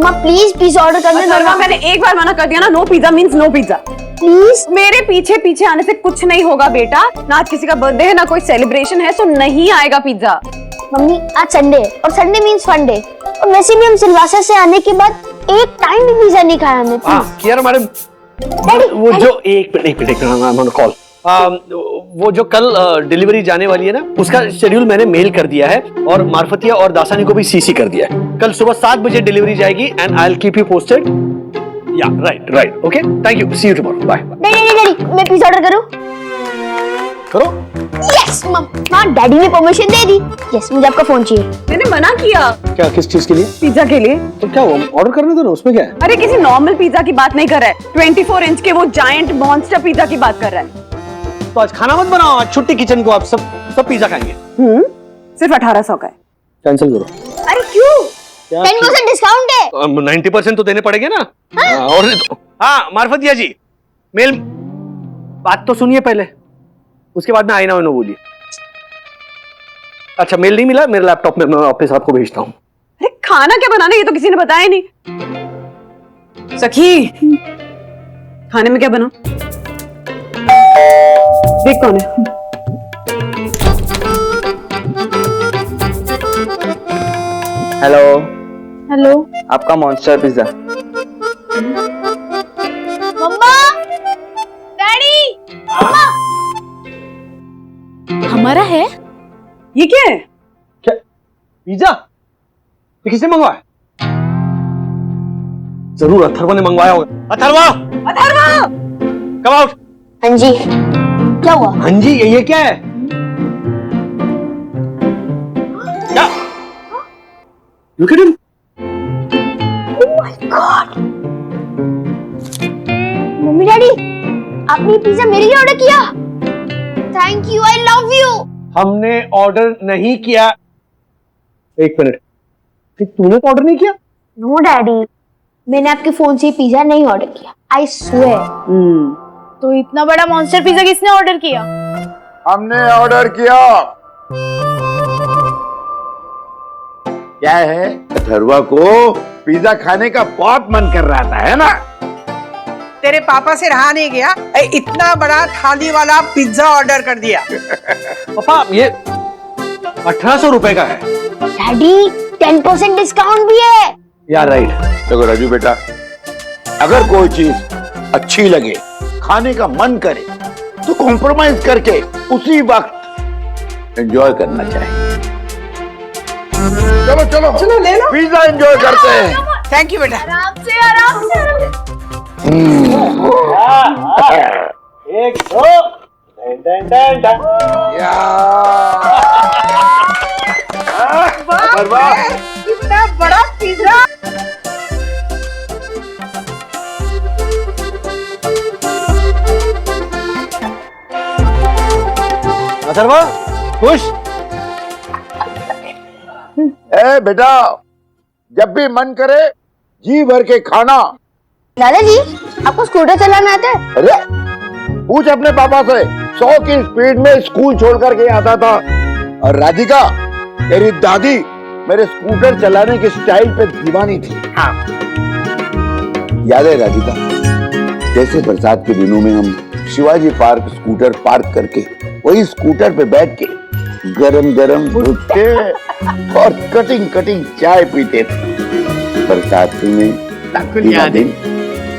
Mamma please pizza order करने दो। मैंने एक बार मना कर दिया ना, no pizza means no pizza. Please मेरे पीछे पीछे आने से कुछ नहीं होगा बेटा। ना आज किसी का बर्थडे है ना कोई सेलिब्रेशन है, सो नहीं आएगा पिज्जा। मम्मी आज संडे और संडे मींस फन डे, और वैसे भी हम सिलवासा से आने के बाद एक टाइम भी पिज्जा नहीं खाया हमने। कियारा मैडम, वो जो एक मिनट कॉल, वो जो कल डिलीवरी जाने वाली है ना, उसका शेड्यूल मैंने मेल कर दिया है और मार्फतिया और दासानी को भी सीसी कर दिया है। कल सुबह 7 बजे डिलीवरी जाएगी and I will keep you posted. Yeah right okay, thank you, see you tomorrow, bye. Daddy मैं पिज्जा ऑर्डर करूं? करो। यस मम्मा, डैडी ने परमिशन दे दी। यस मुझे आपका फोन चाहिए। मैंने मना किया। क्या, किस चीज के लिए? पिज्जा के लिए। तो क्या हुआ, ऑर्डर करने दो ना, उसमें क्या है? अरे किसी नॉर्मल पिज्जा की बात नहीं कर रहा है, 24 इंच के वो जायंट मॉन्स्टर पिज्जा की बात कर रहा है। तो आज खाना मत बनाओ, आज छुट्टी किचन को, आप सब पिज्जा खाएंगे। सिर्फ 1800 का है। कैंसिल करो। अरे क्यों? 10% डिस्काउंट है। 90% तो देने पड़ेंगे ना। और हाँ मार्फतिया जी, मेल बात तो सुनिए पहले, उसके बाद में आई ना बोलिए। अच्छा मेल नहीं मिला, मेरे लैपटॉप में मैं ऑफिस आपको भेजता हूँ। अरे खाना क्या बनाना, ये तो किसी ने बताया नहीं। सखी खाने में क्या बना? देख कौन है। हेलो हेलो आपका मॉन्स्टर पिज्जा। मम्मा, डैडी, हमारा है? ये क्या है? क्या पिज्जा? ये किसने मंगवाया? जरूर अथर्वा ने मंगवाया होगा। Atharva come out. हाँ जी क्या हुआ? हाँ जी, ये क्या है? क्या? Look at him. Oh my God! Mummy daddy, आपने ये पिज्जा मेरे लिए ऑर्डर किया? Thank you, I love you. हमने ऑर्डर नहीं किया। एक मिनट, तूने तो ऑर्डर नहीं किया? No डैडी, मैंने आपके फोन से पिज्जा नहीं ऑर्डर किया। I swear. तो इतना बड़ा मॉन्स्टर पिज्जा किसने ऑर्डर किया? हमने ऑर्डर किया। क्या है, अथर्वा को पिज्जा खाने का बहुत मन कर रहा था, है ना? तेरे पापा से रहा नहीं गया, इतना बड़ा थाली वाला पिज्जा ऑर्डर कर दिया। पापा ये 1800 रुपए का है। डैडी 10% डिस्काउंट भी है। यार राइट। देखो राजू बेटा, अगर कोई चीज अच्छी लगे, खाने का मन करे, तो कॉम्प्रोमाइज करके उसी वक्त एंजॉय करना चाहिए। चलो ले लो। पिज्जा एंजॉय करते हैं। थैंक यू बेटा। आराम से। एक दो इतना बड़ा पिज्जा। अथर्वा खुश? ए बेटा, जब भी मन करे जी भर के खाना। दादाजी आपको स्कूटर चलाना आता है? अरे पूछ अपने पापा से, 100 की स्पीड में स्कूल छोड़ करके आता था। और राधिका, तेरी दादी मेरे स्कूटर चलाने के स्टाइल पे दीवानी थी। हाँ। याद है राधिका, जैसे बरसात के दिनों में हम शिवाजी पार्क स्कूटर पार्क करके वही स्कूटर पे बैठ के गरम गरम भुट्टे और कटिंग चाय पीते थे बरसात में। याद है,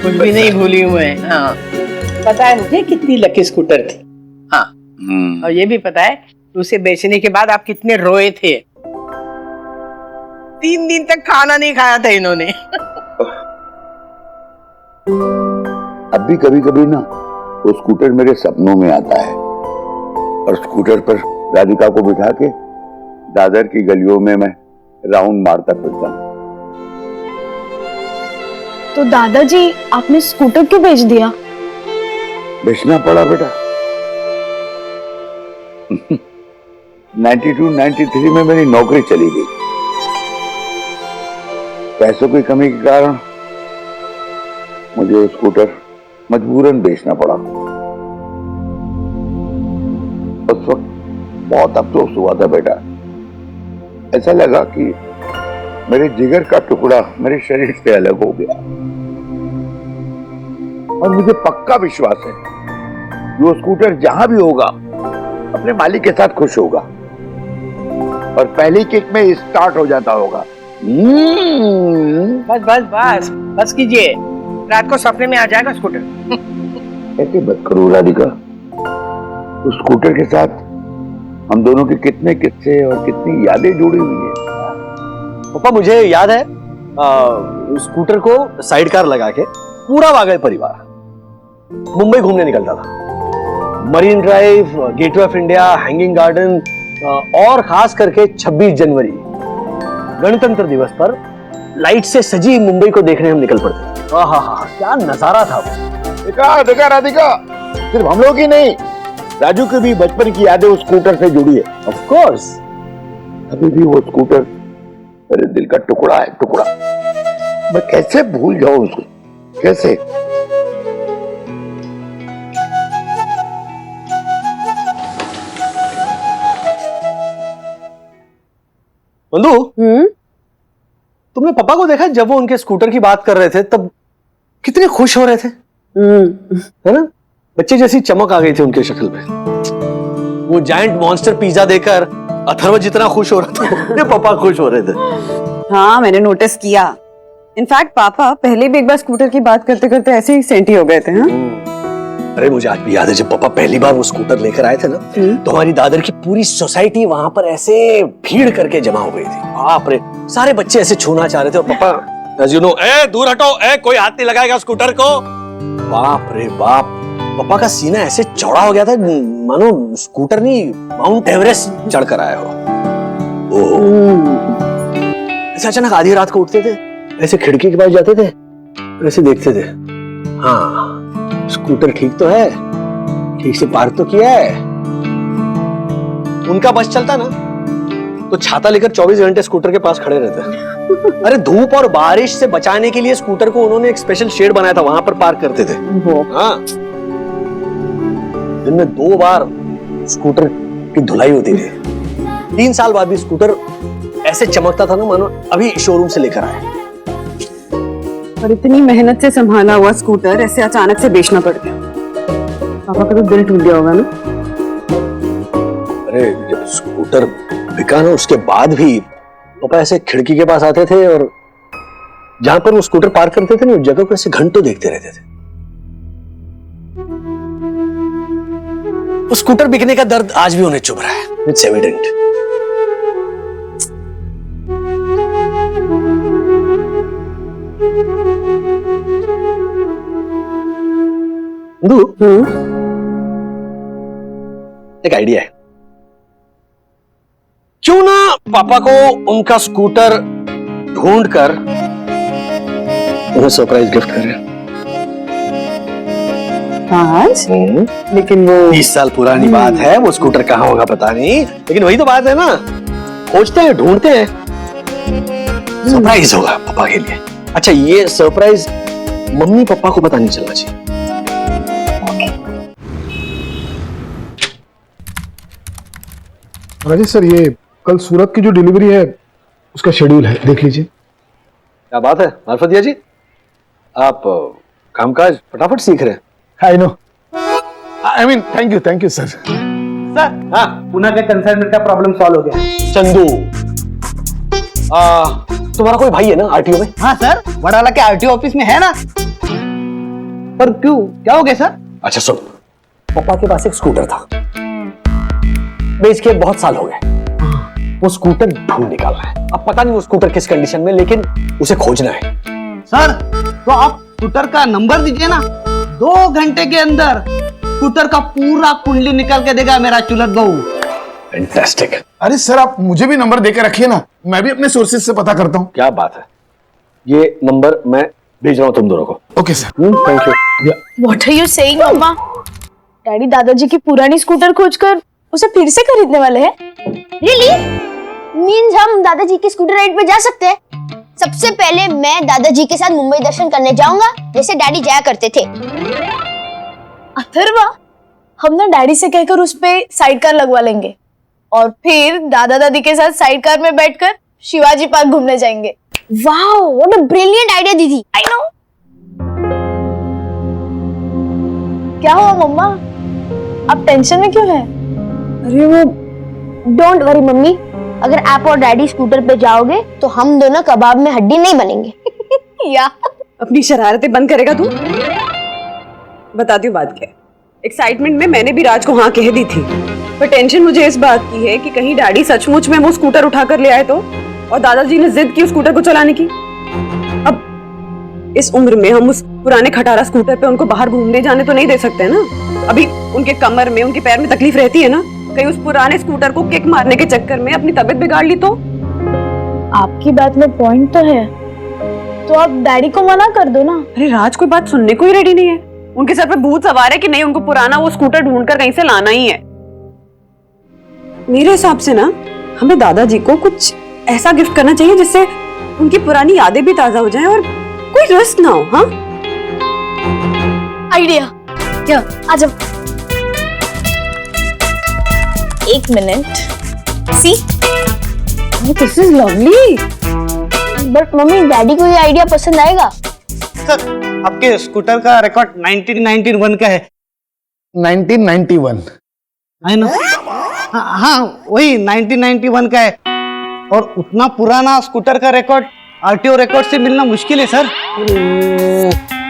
कुछ भी नहीं भूली हूँ मैं। हाँ। पता है मुझे कितनी लकी स्कूटर थी। हाँ। और ये भी पता है उसे बेचने के बाद आप कितने रोए थे। 3 दिन तक खाना नहीं खाया था इन्होंने। अब भी कभी कभी ना वो स्कूटर मेरे सपनों में आता है, और स्कूटर पर राधिका को बिठा के दादर की गलियों में मैं राउंड मारता फिरता हूँ। तो दादाजी आपने स्कूटर क्यों बेच दिया? बेचना पड़ा बेटा। 92-93 में मेरी नौकरी चली गई। पैसों की कमी के कारण मुझे स्कूटर मजबूरन बेचना पड़ा। उस वक्त बहुत अफसोस हुआ था बेटा। ऐसा लगा कि मेरे जिगर का टुकड़ा मेरे शरीर से अलग हो गया और मुझे पक्का विश्वास है वो स्कूटर जहां भी होगा अपने मालिक के साथ खुश होगा और पहली किक में स्टार्ट हो जाता होगा। बस बस बस बस कीजिए, रात को सपने में आ जाएगा स्कूटर। ऐसे मत करो राधिका, उस स्कूटर के साथ हम दोनों के कितने किस्से और कितनी यादें जुड़ी हुई है। पापा मुझे याद है स्कूटर को साइड कार लगा के पूरा वागल परिवार मुंबई घूमने निकलता था। Marine drive, gateway of India, hanging garden और खास करके 26 जनवरी गणतंत्र दिवस पर लाइट से सजी मुंबई को देखने हम निकल पड़ते। आहा, क्या नजारा था वो। देखा राधिका, सिर्फ हम लोग ही नहीं, राजू की भी बचपन की यादें उस स्कूटर से जुड़ी है। ऑफ कोर्स, अभी भी वो स्कूटर मेरे दिल का टुकड़ा है, टुकड़ा। मैं कैसे भूल जाऊं उसको, कैसे? बंधु, तुमने पापा को देखा जब वो उनके स्कूटर की बात कर रहे थे तब कितने खुश हो रहे थे, है ना? बच्चे जैसी चमक आ गई थी उनके शक्ल पे। वो जायंट मॉन्स्टर पिज्जा देकर अथर्व जितना खुश हो रहा था उतने पापा खुश हो रहे थे। हाँ, मैंने नोटिस किया। इनफैक्ट पापा पहले भी एक बार स्कूटर की बात करते करते ऐसे ही सेंटी हो गए थे। हाँ? अरे मुझे आज भी याद है जब पापा पहली बार वो स्कूटर लेकर आए थे ना, तो हमारी दादर की पूरी सोसाइटी वहां पर ऐसे भीड़ करके जमा हो गई थी। बाप रे, सारे बच्चे ऐसे छूना चाह रहे थे और पापा as you know, दूर हटो, कोई हाथ नहीं लगाएगा स्कूटर को। बाप रे बाप, पापा का सीना ऐसे चौड़ा हो गया था मानो स्कूटर नहीं माउंट एवरेस्ट चढ़कर आया हो। ऐसे अचानक आधी रात को उठते थे, ऐसे खिड़की के पास जाते थे, ऐसे देखते थे, हाँ स्कूटर ठीक तो है, ठीक से पार्क तो किया है। उनका बस चलता ना तो छाता लेकर 24 घंटे स्कूटर के पास खड़े रहते। अरे धूप और बारिश से बचाने के लिए स्कूटर को उन्होंने एक स्पेशल शेड बनाया था, वहां पर पार्क करते थे। हाँ, दिन में 2 बार स्कूटर की धुलाई होती थी। 3 साल बाद भी स्कूटर ऐसे चमकता था ना मानो अभी शोरूम से लेकर आए। और इतनी मेहनत से संभाला हुआ स्कूटर ऐसे अचानक से बेचना पड़ गया। पापा का तो दिल टूट गया होगा ना? अरे जब स्कूटर बिका ना उसके बाद भी पापा ऐसे खिड़की के पास आते थे और जहां पर वो स्कूटर पार्क करते थे ना उस जगह को ऐसे घंटों देखते रहते थे। वो स्कूटर बिकने का दर्द आज भी उन्हें चुभ रहा है। It's evident. एक आइडिया है, क्यों ना पापा को उनका स्कूटर ढूंढकर उन्हें सरप्राइज गिफ्ट करें। आज? लेकिन वो 20 साल पुरानी बात है, वो स्कूटर कहाँ होगा पता नहीं, लेकिन वही तो बात है ना, खोजते हैं ढूंढते हैं, सरप्राइज होगा पापा के लिए। अच्छा, ये सरप्राइज मम्मी पापा को पता नहीं चलना चाहिए। राजेश सर, ये कल सूरत की जो डिलीवरी है उसका शेड्यूल है, देख लीजिए। क्या बात है मार्फतिया जी, आप कामकाज फटाफट सीख रहे हैं। I know, I mean thank you sir. Sir, हाँ पुणे के कंसाइनमेंट का प्रॉब्लम सॉल्व हो गया। चंदू, तुम्हारा कोई भाई है ना आरटीओ में? हाँ सर, वडाला के आरटीओ ऑफिस में है ना। पर क्यों, क्या हो गया सर? अच्छा सुन, पापा के पास एक स्कूटर था, बेच के बहुत साल हो गए। वो स्कूटर ढूंढ निकालना है। अब पता नहीं वो स्कूटर किस कंडीशन में, लेकिन उसे खोजना है। सर, तो आप स्कूटर का नंबर दीजिए ना, 2 घंटे के अंदर स्कूटर का पूरा कुंडली निकाल के देगा मेरा चुलत बहू। फैंटास्टिक। अरे सर, आप मुझे भी नंबर देकर रखिए ना, मैं भी अपने सोर्सेज से पता करता हूँ। क्या बात है, ये नंबर मैं भेज रहा हूँ तुम दोनों को। Okay sir. Thank you. What are you saying mama? Daddy दादाजी की पुरानी स्कूटर खोजकर उसे फिर से खरीदने वाले हैं? रियली? मींस हम दादाजी की स्कूटर राइड पे जा सकते हैं? सबसे पहले मैं दादाजी के साथ मुंबई दर्शन करने जाऊंगा, जैसे डैडी जाया करते थे। अथर्वा, हम ना डैडी से कहकर उस पे साइड कार लगवा लेंगे और फिर दादा दादी के साथ साइड कार में बैठकर शिवाजी पार्क घूमने जाएंगे। Wow, what a brilliant idea दीदी। I know. क्या हुआ मम्मा, आप टेंशन में क्यों हैं? अरे वो डोंट वरी मम्मी, अगर आप और डैडी स्कूटर पे जाओगे तो हम दोनों कबाब में हड्डी नहीं बनेंगे। या अपनी शरारतें बंद करेगा तू? बताती हूँ बात क्या है। एक्साइटमेंट में मैंने भी राज को हाँ कह दी थी, पर टेंशन मुझे इस बात की है कि कहीं डैडी सचमुच में वो स्कूटर उठा कर ले आए तो, और दादाजी ने जिद की उस स्कूटर को चलाने की। अब इस उम्र में हम उस पुराने खटारा स्कूटर पे उनको बाहर घूमने जाने तो नहीं दे सकते ना। अभी उनके कमर में, उनके पैर में तकलीफ रहती है ना, कहीं उस पुराने स्कूटर को किक मारने के चक्कर में अपनी तबीयत बिगाड़ ली तो। आपकी बात में पॉइंट तो है, तो आप डैडी को मना कर दो ना। अरे राज कोई बात सुनने को ही रेडी नहीं है। उनके सर पे भूत सवार है कि नहीं, उनको पुराना वो स्कूटर ढूंढकर कहीं से लाना ही है। मेरे हिसाब से ना हमें दादाजी को कुछ ऐसा गिफ्ट करना चाहिए जिससे उनकी पुरानी यादें भी ताजा हो जाएं और कोई रिस्क ना हो। हाँ, आइडिया क्या? आ जाओ। एक minute. See, this is lovely. But mummy, daddy को ये आइडिया पसंद आएगा? सर, आपके स्कूटर का रिकॉर्ड 1991 का है। 1991। है ना? हाँ, वही 1991 का है। और उतना पुराना स्कूटर का रिकॉर्ड आरटीओ रिकॉर्ड से मिलना मुश्किल है सर।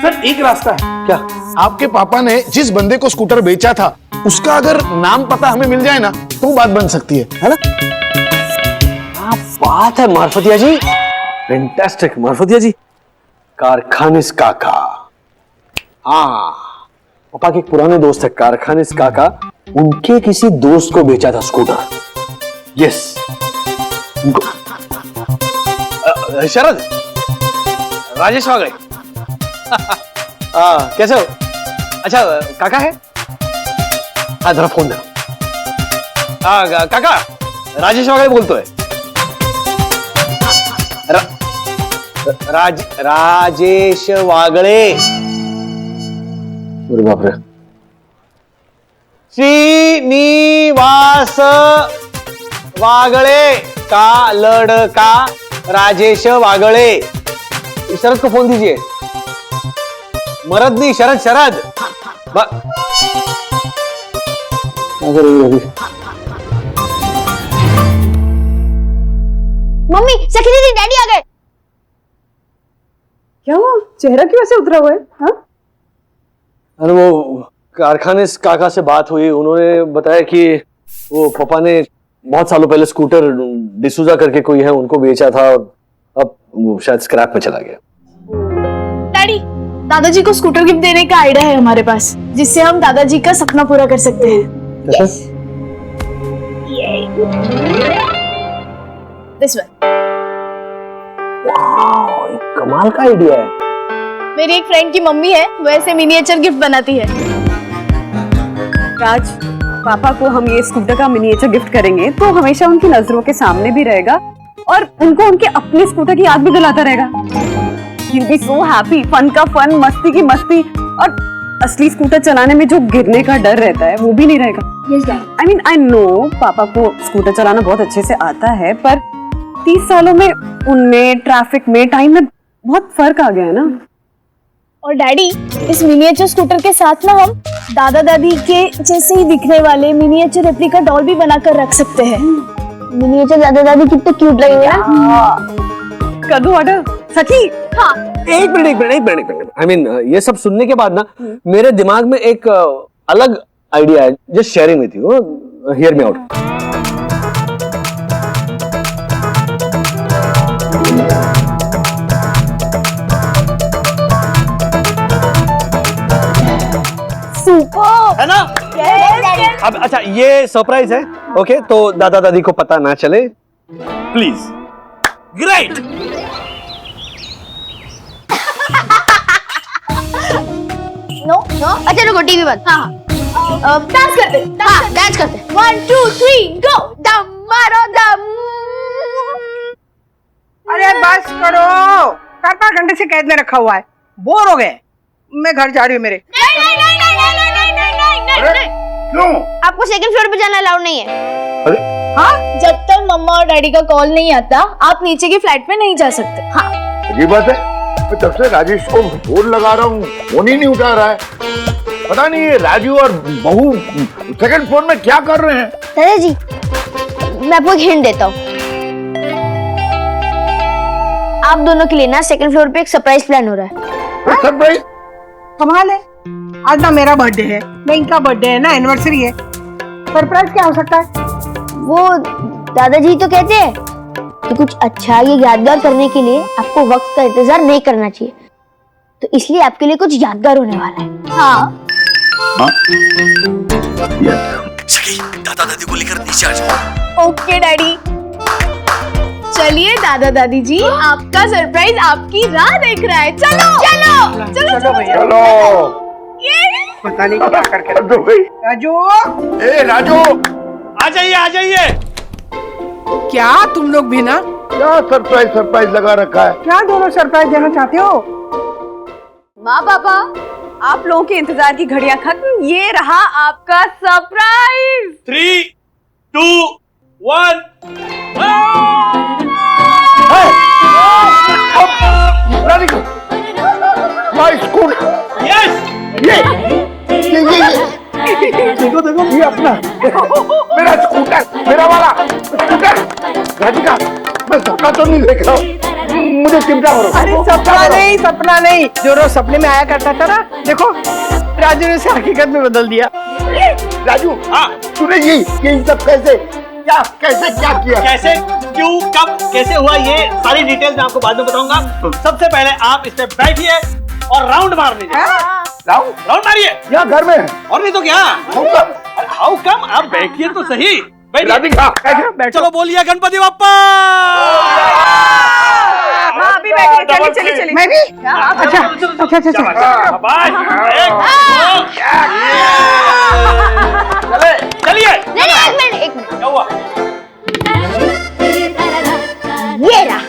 सर एक रास्ता है। क्या? आपके पापा ने जिस बंदे को स्कूटर बेचा था उसका अगर नाम पता हमें मिल जाए ना तो बात बन सकती है ना? क्या बात है मार्फतिया जी, फैंटास्टिक मार्फतिया जी। कारखानिस काका, हाँ, पापा के एक पुराने दोस्त है कारखानिस काका, उनके किसी दोस्त को बेचा था स्कूटर। यस, उनको शरद, राजेश आ गए। कैसे हो? अच्छा, काका है? हाँ, जरा फोन दे। हाँ काका, राजेश वागड़े बोलते है। राजेश वागड़े। अरे बाप रे। श्रीनिवास वागड़े का लड़का राजेश वागड़े। शरद को फोन दीजिए। मरद नहीं, शरद शरद। मम्मी, सखी दीदी, डैडी आ गए। क्या हुआ? चेहरा क्यों ऐसे उतरा हुआ है? हाँ? अरे वो कारखाने काका से बात हुई, उन्होंने बताया कि वो पापा ने बहुत सालों पहले स्कूटर डिसूजा करके कोई है उनको बेचा था और अब वो शायद स्क्रैप में चला गया। डैडी, दादाजी को स्कूटर गिफ्ट देने का आइडिया है हमारे पास, जिससे हम दादाजी का सपना पूरा कर सकते हैं। This one. वाह, कमाल का आइडिया है। मेरी एक फ्रेंड की मम्मी है, वो ऐसे मिनिएचर गिफ्ट बनाती है। राज, पापा को हम ये स्कूटर का मिनिएचर गिफ्ट करेंगे तो हमेशा उनकी नजरों के सामने भी रहेगा और उनको उनके अपने स्कूटर की याद भी दिलाता रहेगा। He'll be so happy, fun का फन, मस्ती की मस्ती, और असली स्कूटर चलाने में जो गिरने का डर रहता है वो भी नहीं रहेगा। I mean, I know पापा को स्कूटर चलाना बहुत अच्छे से आता है, पर 30 सालों में उनमें, ट्रैफिक में, टाइम में बहुत फर्क आ गया है ना। और डैडी, इस मिनिएचर स्कूटर के साथ ना हम दादा दादी के जैसे ही दिखने वाले मिनिएचर रेप्लिका डॉल भी बनाकर रख सकते हैं। मिनिएचर दादा दादी कितने क्यूट लगेंगे ना। कर दो ऑर्डर सखी। हाँ, एक मिनट। आई मीन, ये सब सुनने के बाद ना मेरे दिमाग में एक अलग आइडिया है, just sharing with you. Hear me out. Super है ना? अब अच्छा, ये सरप्राइज है, ओके? तो दादा दादी को पता ना चले प्लीज। ग्रेट। नो नो, अच्छा रुको, टीवी बंद। हाँ, डांस करते, हाँ, डांस करते। 1 2 3 गो। दम मारो दम। अरे बस करो, 4-5 घंटे से कैद में रखा हुआ है, बोर हो गए। मैं घर जा रही हूँ मेरे। क्यों? आपको सेकंड फ्लोर पे जाना अलाउड नहीं है। अरे हाँ, जब तक मम्मा और डैडी का कॉल नहीं आता आप नीचे की फ्लैट में नहीं जा सकते। हाँ। अजीब बात है, मैं तब से राजेश को फोन लगा रहा हूँ, फोन ही नहीं उठा रहा है। पता नहीं ये राजू और बहू सेकंड फ्लोर में क्या कर रहे हैं। दादाजी, मैं आपको एक हिंट देता हूँ। आप दोनों के लिए ना सेकंड फ्लोर पे एक सरप्राइज प्लान हो रहा है। सरप्राइज? कमाल है, आज ना मेरा बर्थडे है ना इनका बर्थडे है ना एनिवर्सरी है, सरप्राइज क्या हो सकता है? वो दादाजी तो कहते हैं कि कुछ अच्छा या यादगार करने के लिए आपको वक्त का इंतजार नहीं करना चाहिए, तो इसलिए आपके लिए कुछ यादगार होने वाला है। हाँ। दादा दादी को लेकर नीचे आ जाओ। Okay daddy. चलिए दादा दादी जी, आपका सरप्राइज आपकी राह देख रहा है। चलो चलो चलो चलो भैया, चलो। ये पता नहीं क्या करके राजू भाई, राजू, ए राजू, आ जाइए आ जाइए। क्या तुम लोग भी ना क्या सरप्राइज लगा रखा है? क्या दोनों सरप्राइज देना चाहते हो? माँ पापा, आप लोगों के इंतजार की घड़ियां खत्म, ये रहा आपका surprise. 3, 2, 1। Radhika, my scooter. Yes, देखो ये अपना मेरा स्कूटर, मेरा वाला स्कूटर। राधिका, मैं सपना तो नहीं देख रहा हूँ, मुझे चिंता हो रहा है। अरे सपना नहीं, जो रोज सपने में आया करता था ना, देखो राजू ने उसे हकीकत में बदल दिया। राजू, हाँ, तूने ये सब कैसे क्या किया? कैसे, क्यों, कब, कैसे हुआ, ये सारी डिटेल्स मैं आपको बाद में बताऊंगा। सबसे पहले आप इस पे बैठिए और राउंड मार लीजिए। राउंड मारिए। यहाँ घर में है। और नहीं तो क्या? How come? आप बैठिए तो सही। राधिका, चलो बोलिए गणपति बप्पा। हाँ, अभी बैठिए, चलिए। मैं भी? अच्छा। शाबाश। चलिए। नहीं, एक मिनट। क्या हुआ? ये रहा,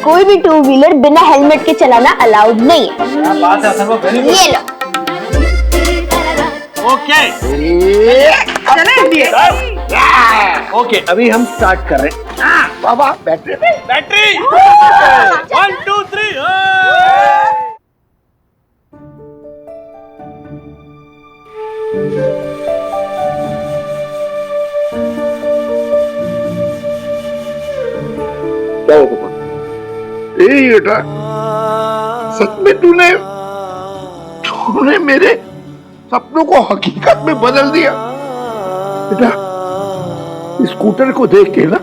कोई भी टू व्हीलर बिना हेलमेट के चलाना अलाउड नहीं है। क्या बात है सर, वो वेरी ये लो। ओके ओके, अभी हम स्टार्ट कर रहे हैं। बाबा बैटरी। 1 2 3। क्या हो तुम? बेटा, सच में तूने मेरे सपनों को हकीकत में बदल दिया। बेटा, स्कूटर को देख के ना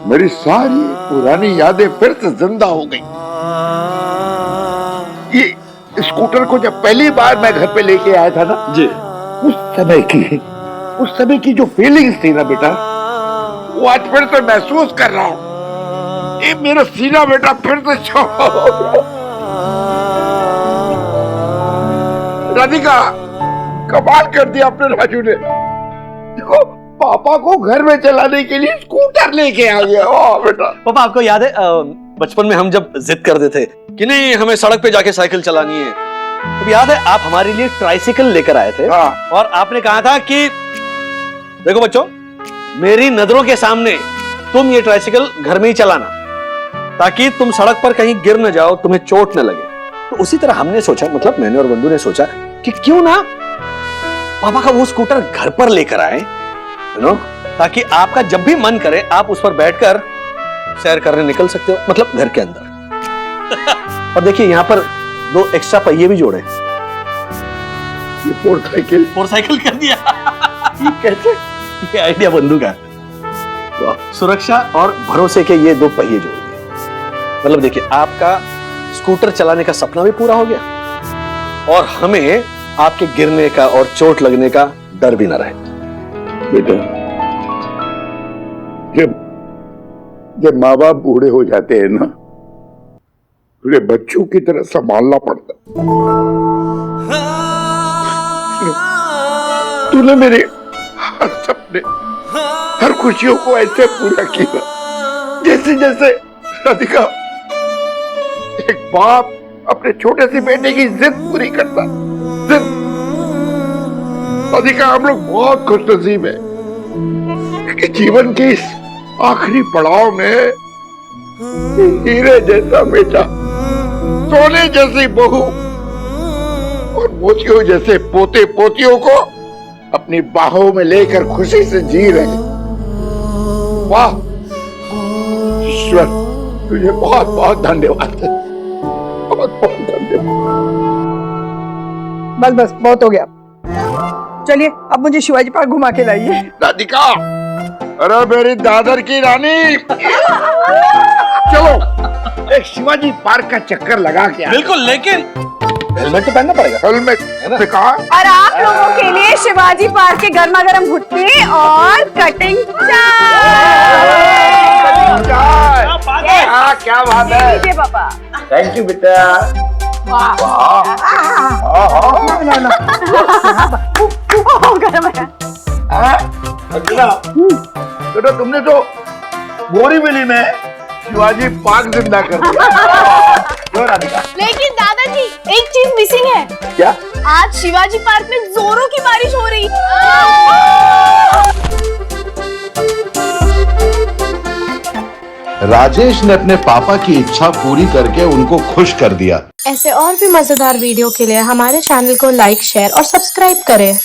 मेरी सारी पुरानी यादें फिर से जिंदा हो गई। ये स्कूटर को जब पहली बार मैं घर पे लेके आया था ना जी, उस समय की जो फीलिंग्स थी ना बेटा, वो आज फिर से महसूस कर रहा हूँ। ये मेरा सीना बेटा फिर से चौड़ा हो गया। राधिका, कमाल कर दिया अपने राजू ने। देखो, पापा को घर में चलाने के लिए स्कूटर लेके आ गया। ओ बेटा, पापा आपको याद है बचपन में हम जब जिद करते थे कि नहीं हमें सड़क पे जाके साइकिल चलानी है, तो याद है आप हमारे लिए ट्राइसिकल लेकर आए थे। हाँ। और आपने कहा था कि देखो बच्चों, मेरी नजरों के सामने तुम ये ट्राइसिकल घर में ही चलाना, ताकि तुम सड़क पर कहीं गिर न जाओ, तुम्हें चोट न लगे। तो उसी तरह हमने सोचा, मतलब मैंने और बंधु ने सोचा कि क्यों ना पापा का वो स्कूटर घर पर लेकर आए, ताकि आपका जब भी मन करे आप उस पर बैठकर सैर करने निकल सकते हो, मतलब घर के अंदर। और देखिए यहाँ पर 2 एक्स्ट्रा पहिए भी जोड़े। ये फोर साइकिल कर दिया। कैसे? ये आइडिया बंधु का। सुरक्षा और भरोसे के ये 2 पहिए जोड़ दिए। मतलब देखिए, आपका स्कूटर चलाने का सपना भी पूरा हो गया और हमें आपके गिरने का और चोट लगने का डर भी न रहे। बेटा, जब माँ बाप बूढ़े हो जाते हैं ना, उन्हें बच्चों की तरह संभालना पड़ता। तूने मेरे हर सपने, हर खुशियों को ऐसे पूरा किया जैसे जैसे राधिका, एक बाप अपने छोटे से बेटे की जिद पूरी करता। जिद। राधिका, हम लोग बहुत खुशनसीब हैं कि जीवन के इस आखिरी पड़ाव में हीरे जैसा बेटा, सोने जैसी बहू और मोतियों जैसे पोते पोतियों को अपनी बाहों में लेकर खुशी से जी रहे हैं। वाह ईश्वर, तुझे बहुत बहुत धन्यवाद है, बहुत बहुत धन्यवाद। बस बस बहुत हो गया। चलिए अब मुझे शिवाजी पार्क घुमा के लाइए। राधिका, अरे मेरी दादर की रानी, चलो एक शिवाजी पार्क का चक्कर लगा के आए। बिल्कुल, लेकिन हेलमेट तो पहनना पड़ेगा। हेलमेट से कहा? और आप लोगों के लिए शिवाजी पार्क के गर्मा गर्म भुट्टे और कटिंग चाय। क्या बात है, लीजिए पापा। थैंक यू बेटा। गर्म है। बेटा तुमने तो बोरीवली में शिवाजी पार्क जिंदा कर दिया। लेकिन दादाजी एक चीज मिसिंग है। क्या? आज शिवाजी पार्क में जोरों की बारिश हो रही। राजेश ने अपने पापा की इच्छा पूरी करके उनको खुश कर दिया। ऐसे और भी मजेदार वीडियो के लिए हमारे चैनल को लाइक, शेयर और सब्सक्राइब करें।